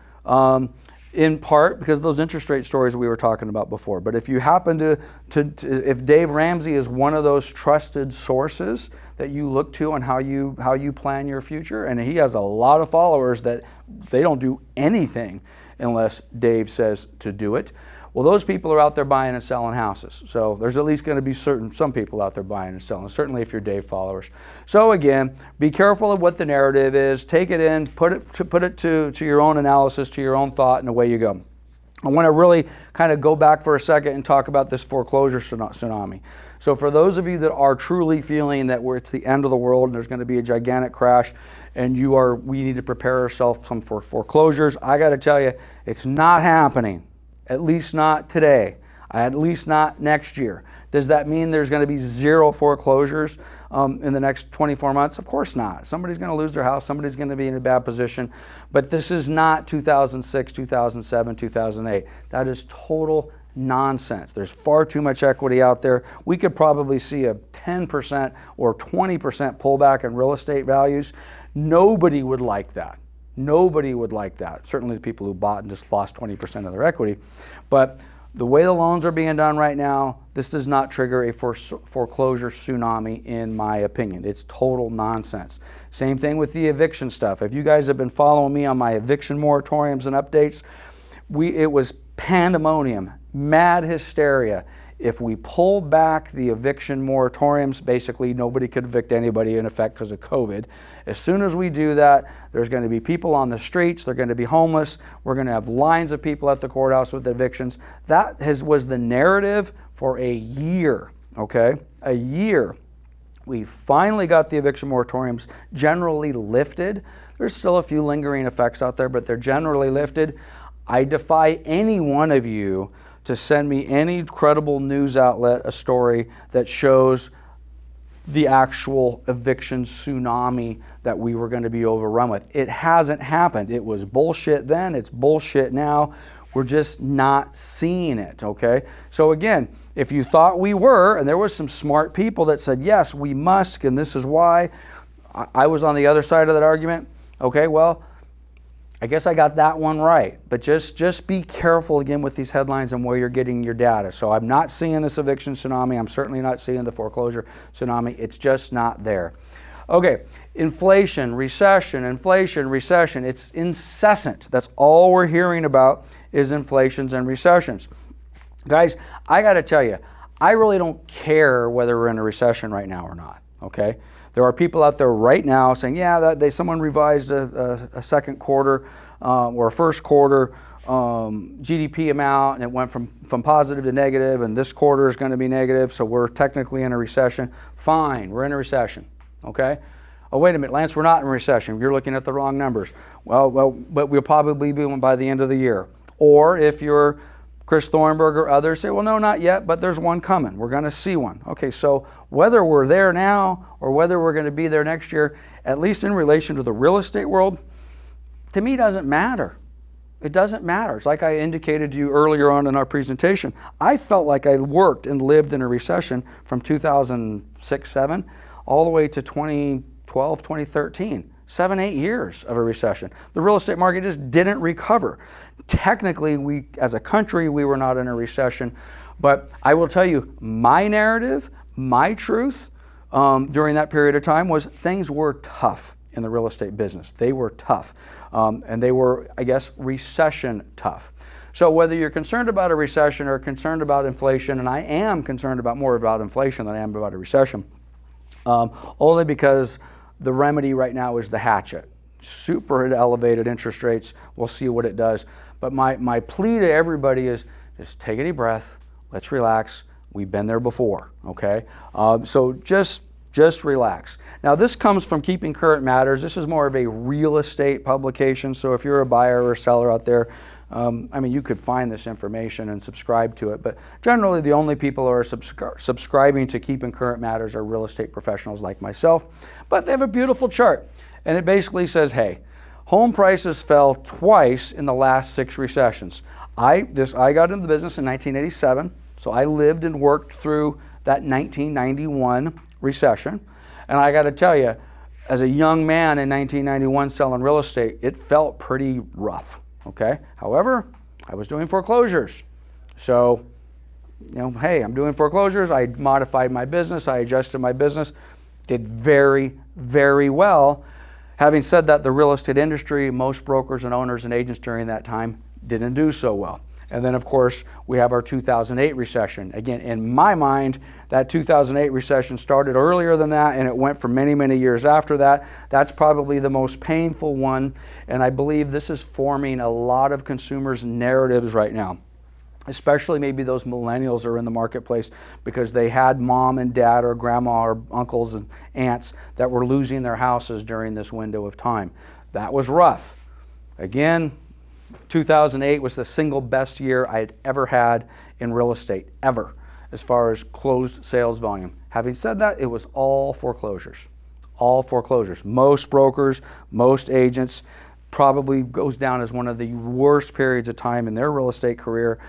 In part because of those interest rate stories we were talking about before. But if you happen to if Dave Ramsey is one of those trusted sources that you look to on how you plan your future, and he has a lot of followers that they don't do anything unless Dave says to do it. Well, those people are out there buying and selling houses. So there's at least going to be some people out there buying and selling, certainly if you're Dave followers. So again, be careful of what the narrative is. Take it in, put it to your own analysis, to your own thought, and away you go. I want to really kind of go back for a second and talk about this foreclosure tsunami. So for those of you that are truly feeling that it's the end of the world and there's going to be a gigantic crash and we need to prepare ourselves for foreclosures, I got to tell you, it's not happening. At least not today, at least not next year. Does that mean there's going to be zero foreclosures in the next 24 months? Of course not. Somebody's going to lose their house. Somebody's going to be in a bad position. But this is not 2006, 2007, 2008. That is total nonsense. There's far too much equity out there. We could probably see a 10% or 20% pullback in real estate values. Nobody would like that. Nobody would like that. Certainly the people who bought and just lost 20% of their equity. But the way the loans are being done right now, this does not trigger a foreclosure tsunami, in my opinion. It's total nonsense. Same thing with the eviction stuff. If you guys have been following me on my eviction moratoriums and updates, it was pandemonium, mad hysteria. If we pull back the eviction moratoriums, basically nobody could evict anybody in effect because of COVID. As soon as we do that, there's going to be people on the streets, they're going to be homeless, we're going to have lines of people at the courthouse with evictions. That was the narrative for a year, okay? A year. We finally got the eviction moratoriums generally lifted. There's still a few lingering effects out there, but they're generally lifted. I defy any one of you to send me any credible news outlet a story that shows the actual eviction tsunami that we were going to be overrun with. It hasn't happened. It was bullshit then, it's bullshit now. We're just not seeing it, okay? So again, if you thought we were, and there was some smart people that said, yes, we must, and this is why, I was on the other side of that argument. Okay, well, I guess I got that one right, but just be careful again with these headlines and where you're getting your data. So I'm not seeing this eviction tsunami. I'm certainly not seeing the foreclosure tsunami. It's just not there. Okay, inflation, recession, it's incessant. That's all we're hearing about is inflations and recessions. Guys, I got to tell you, I really don't care whether we're in a recession right now or not, okay? There are people out there right now saying, yeah, someone revised a second quarter or a first quarter GDP amount, and it went from positive to negative, and this quarter is going to be negative, so we're technically in a recession. Fine, we're in a recession, okay? Oh, wait a minute, Lance, we're not in a recession. You're looking at the wrong numbers. Well, but we'll probably be one by the end of the year. Or if you're Chris Thornburg or others say, well, no, not yet, but there's one coming. We're going to see one. Okay, so whether we're there now or whether we're going to be there next year, at least in relation to the real estate world, to me doesn't matter. It doesn't matter. It's like I indicated to you earlier on in our presentation. I felt like I worked and lived in a recession from 2006-07 all the way to 2012, 2013. 7-8 years of a recession. The real estate market just didn't recover. Technically, we as a country, we were not in a recession, but I will tell you, my narrative, my truth during that period of time was things were tough. in the real estate business. They were tough, and they were, I guess, recession tough. So whether you're concerned about a recession or concerned about inflation, and I am concerned more about inflation than I am about a recession, only because the remedy right now is the hatchet. Super elevated interest rates, we'll see what it does. But my plea to everybody is just take a deep breath, let's relax. We've been there before, okay? So just relax. Now this comes from Keeping Current Matters. This is more of a real estate publication, so if you're a buyer or a seller out there, I mean, you could find this information and subscribe to it, but generally the only people who are subscribing to Keeping Current Matters are real estate professionals like myself. But they have a beautiful chart, and it basically says, hey, home prices fell twice in the last 6 recessions. I got into the business in 1987, so I lived and worked through that 1991 recession, and I got to tell you, as a young man in 1991 selling real estate, it felt pretty rough. Okay. However, I was doing foreclosures. So, hey, I'm doing foreclosures. I modified my business. I adjusted my business. Did very, very well. Having said that, the real estate industry, most brokers and owners and agents during that time didn't do so well. And then, of course, we have our 2008 recession. Again, in my mind, that 2008 recession started earlier than that, and it went for many, many years after that. That's probably the most painful one, and I believe this is forming a lot of consumers' narratives right now, especially maybe those millennials are in the marketplace because they had mom and dad or grandma or uncles and aunts that were losing their houses during this window of time. That was rough. Again, 2008 was the single best year I had ever had in real estate, ever, as far as closed sales volume. Having said that, it was all foreclosures. All foreclosures. Most brokers, most agents probably goes down as one of the worst periods of time in their real estate career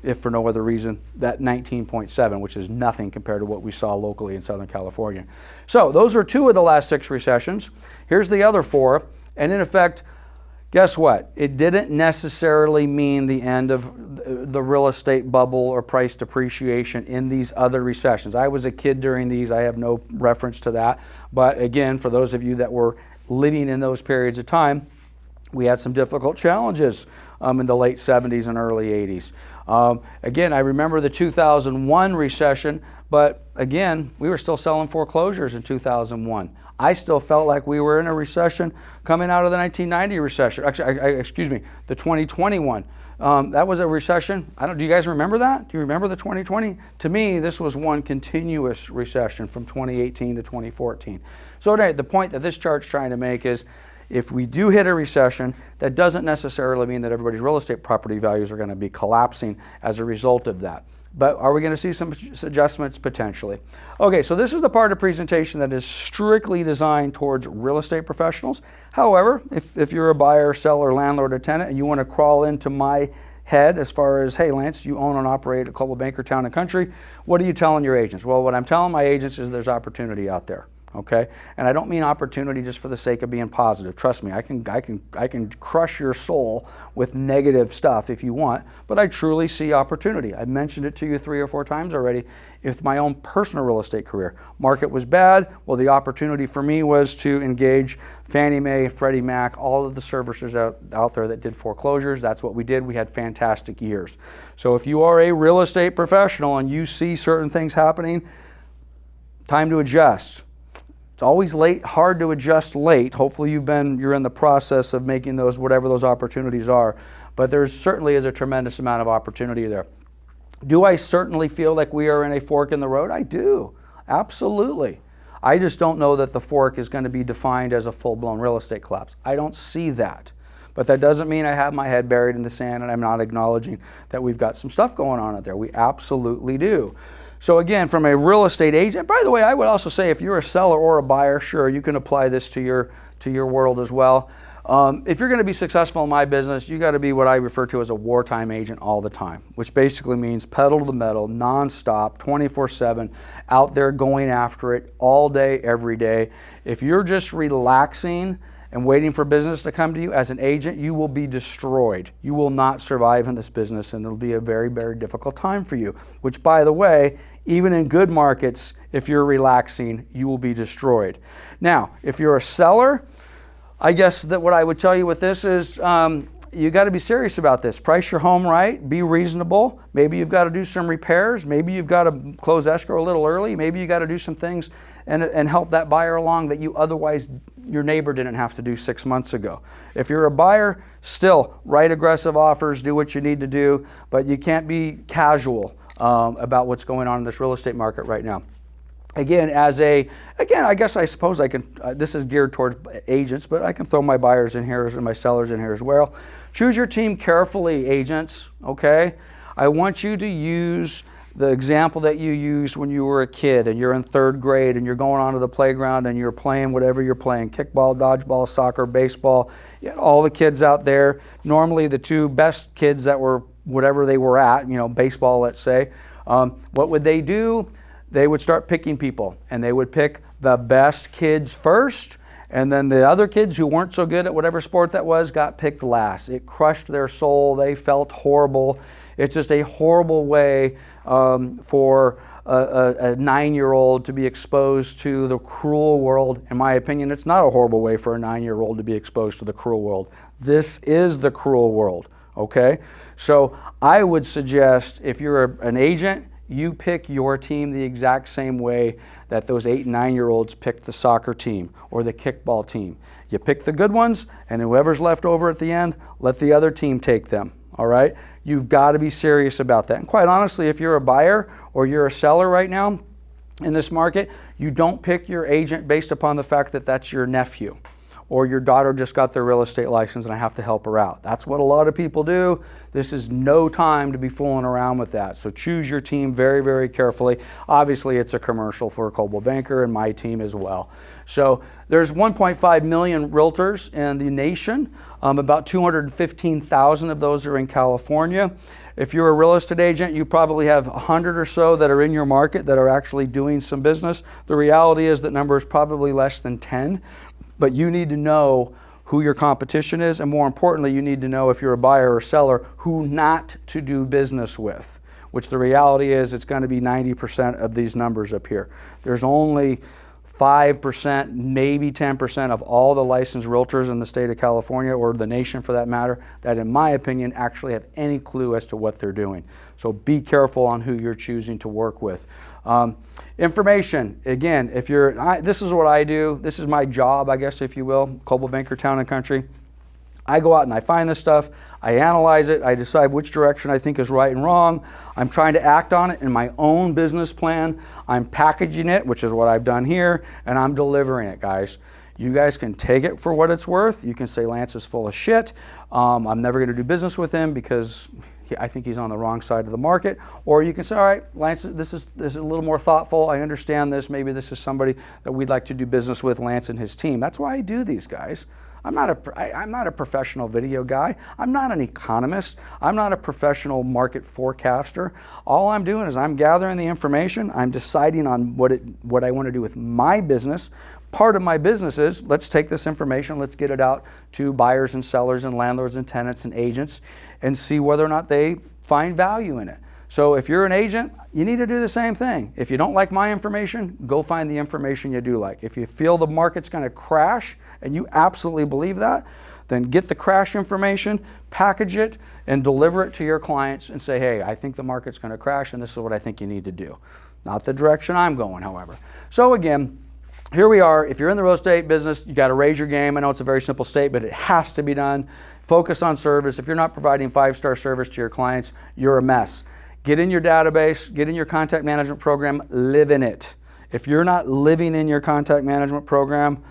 if for no other reason, that 19.7, which is nothing compared to what we saw locally in Southern California. So those are 2 of the last 6 recessions. Here's the other 4, and in effect, guess what? It didn't necessarily mean the end of the real estate bubble or price depreciation in these other recessions. I was a kid during these. I have no reference to that. But again, for those of you that were living in those periods of time, we had some difficult challenges in the late 70s and early 80s. Again, I remember the 2001 recession, but again, we were still selling foreclosures in 2001. I still felt like we were in a recession coming out of the 1990 recession. Actually, excuse me, the 2021. That was a recession. Do you guys remember that? Do you remember the 2020? To me, this was one continuous recession from 2018 to 2014. So the point that this chart's trying to make is if we do hit a recession, that doesn't necessarily mean that everybody's real estate property values are going to be collapsing as a result of that. But are we going to see some adjustments? Potentially. Okay, so this is the part of the presentation that is strictly designed towards real estate professionals. However, if you're a buyer, seller, landlord, or tenant, and you want to crawl into my head as far as, hey, Lance, you own and operate a Coldwell Banker Town and Country, what are you telling your agents? Well, what I'm telling my agents is there's opportunity out there. Okay, and I don't mean opportunity just for the sake of being positive. Trust me, I can crush your soul with negative stuff if you want, but I truly see opportunity. I mentioned it to you 3 or 4 times already. If my own personal real estate career market was bad, well, the opportunity for me was to engage Fannie Mae, Freddie Mac, all of the servicers out there that did foreclosures. That's what we did. We had fantastic years. So if you are a real estate professional and you see certain things happening, time to adjust. It's always hard to adjust late. Hopefully you're in the process of making those, whatever those opportunities are. But there certainly is a tremendous amount of opportunity there. Do I certainly feel like we are in a fork in the road? I do, absolutely. I just don't know that the fork is going to be defined as a full-blown real estate collapse. I don't see that. But that doesn't mean I have my head buried in the sand and I'm not acknowledging that we've got some stuff going on out there. We absolutely do. So again, from a real estate agent, by the way, I would also say if you're a seller or a buyer, sure, you can apply this to your world as well. If you're going to be successful in my business, you got to be what I refer to as a wartime agent all the time, which basically means pedal to the metal, nonstop, 24/7, out there going after it all day, every day. If you're just relaxing and waiting for business to come to you, as an agent, you will be destroyed. You will not survive in this business, and it'll be a very, very difficult time for you, which, by the way, even in good markets, if you're relaxing, you will be destroyed. Now, if you're a seller, I guess that what I would tell you with this is you got to be serious about this. Price your home right, be reasonable. Maybe you've got to do some repairs. Maybe you've got to close escrow a little early. Maybe you got to do some things and help that buyer along that you otherwise, your neighbor didn't have to do 6 months ago. If you're a buyer, still write aggressive offers, do what you need to do, but you can't be casual about what's going on in this real estate market right now. Again, I suppose I can, this is geared towards agents, but I can throw my buyers in here and my sellers in here as well. Choose your team carefully, agents, okay? I want you to use the example that you used when you were a kid and you're in 3rd grade and you're going onto the playground and you're playing whatever you're playing, kickball, dodgeball, soccer, baseball. You had all the kids out there. Normally the 2 best kids that were whatever they were at, baseball, let's say, what would they do? They would start picking people, and they would pick the best kids first, and then the other kids who weren't so good at whatever sport that was got picked last. It crushed their soul. They felt horrible. It's just a horrible way for a 9-year-old to be exposed to the cruel world. In my opinion, it's not a horrible way for a 9-year-old to be exposed to the cruel world. This is the cruel world, okay? So I would suggest if you're an agent, you pick your team the exact same way that those 8 and 9-year-olds picked the soccer team or the kickball team. You pick the good ones, and whoever's left over at the end, let the other team take them, all right? You've got to be serious about that. And quite honestly, if you're a buyer or you're a seller right now in this market, you don't pick your agent based upon the fact that that's your nephew or your daughter just got their real estate license and I have to help her out. That's what a lot of people do. This is no time to be fooling around with that. So choose your team very, very carefully. Obviously, it's a commercial for Coldwell Banker and my team as well. So there's 1.5 million realtors in the nation. About 215,000 of those are in California. If you're a real estate agent, you probably have 100 or so that are in your market that are actually doing some business. The reality is that number is probably less than 10. But you need to know who your competition is, and more importantly, you need to know if you're a buyer or seller who not to do business with, which the reality is it's going to be 90% of these numbers up here. There's only 5%, maybe 10% of all the licensed realtors in the state of California, or the nation for that matter, that in my opinion actually have any clue as to what they're doing. So be careful on who you're choosing to work with. Information, again, if this is what I do, this is my job, I guess, if you will, Coldwell Banker Town & Country. I go out and I find this stuff, I analyze it, I decide which direction I think is right and wrong. I'm trying to act on it in my own business plan. I'm packaging it, which is what I've done here, and I'm delivering it, guys. You guys can take it for what it's worth. You can say Lance is full of shit. I'm never going to do business with him because I think he's on the wrong side of the market. Or you can say, all right, Lance, this is a little more thoughtful. I understand this. Maybe this is somebody that we'd like to do business with, Lance and his team. That's why I do these, guys. I'm not a professional video guy. I'm not an economist. I'm not a professional market forecaster. All I'm doing is I'm gathering the information. I'm deciding on what I want to do with my business. Part of my business is, let's take this information, let's get it out to buyers and sellers and landlords and tenants and agents and see whether or not they find value in it. So if you're an agent, you need to do the same thing. If you don't like my information, go find the information you do like. If you feel the market's going to crash and you absolutely believe that, then get the crash information, package it, and deliver it to your clients and say, hey, I think the market's going to crash and this is what I think you need to do. Not the direction I'm going, however. So again, here we are. If you're in the real estate business, you got to raise your game. I know it's a very simple statement. It has to be done. Focus on service. If you're not providing 5-star service to your clients, you're a mess. Get in your database, get in your contact management program, live in it. If you're not living in your contact management program,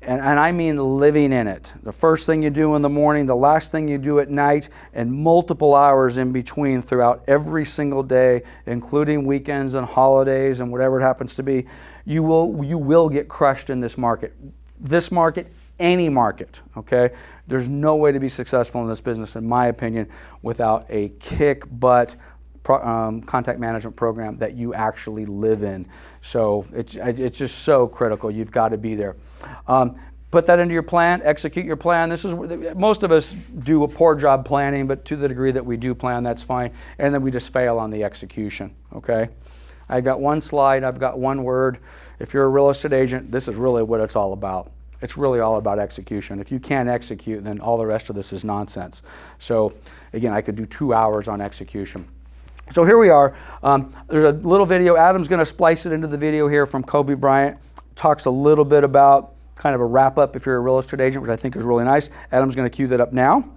and I mean living in it, the first thing you do in the morning, the last thing you do at night, and multiple hours in between throughout every single day, including weekends and holidays and whatever it happens to be, you will get crushed in this market. This market, any market, okay? There's no way to be successful in this business, in my opinion, without a kick-butt contact management program that you actually live in. So it's just so critical. You've got to be there. put that into your plan, execute your plan. This is most of us do a poor job planning, but to the degree that we do plan, that's fine. And then we just fail on the execution, okay? I got one slide, I've got one word. If you're a real estate agent, this is really what it's all about. It's really all about execution. If you can't execute, then all the rest of this is nonsense. So again, I could do 2 hours on execution. So here we are. There's a little video. Adam's going to splice it into the video here from Kobe Bryant. Talks a little bit about kind of a wrap up if you're a real estate agent, which I think is really nice. Adam's going to cue that up now.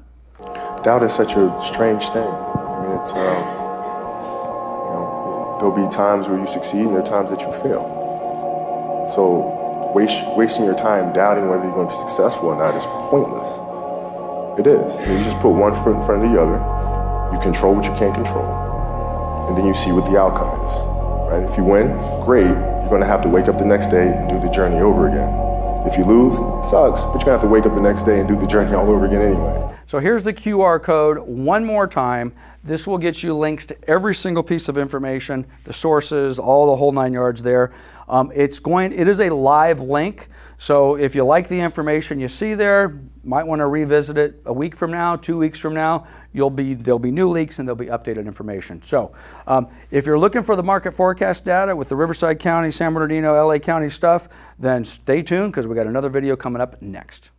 Doubt is such a strange thing. I mean, it's, there'll be times where you succeed and there are times that you fail. So wasting your time doubting whether you're going to be successful or not is pointless. It is. You just put one foot in front of the other. You control what you can't control. And then you see what the outcome is. Right? If you win, great. You're going to have to wake up the next day and do the journey over again. If you lose, it sucks, but you're going to have to wake up the next day and do the journey all over again anyway. So here's the QR code one more time. This will get you links to every single piece of information, the sources, all the whole 9 yards there. It is a live link, so if you like the information you see there, might want to revisit it a week from now, 2 weeks from now. There'll be new leaks and there'll be updated information. So if you're looking for the market forecast data with the Riverside County, San Bernardino, LA County stuff, then stay tuned because we got another video coming up next.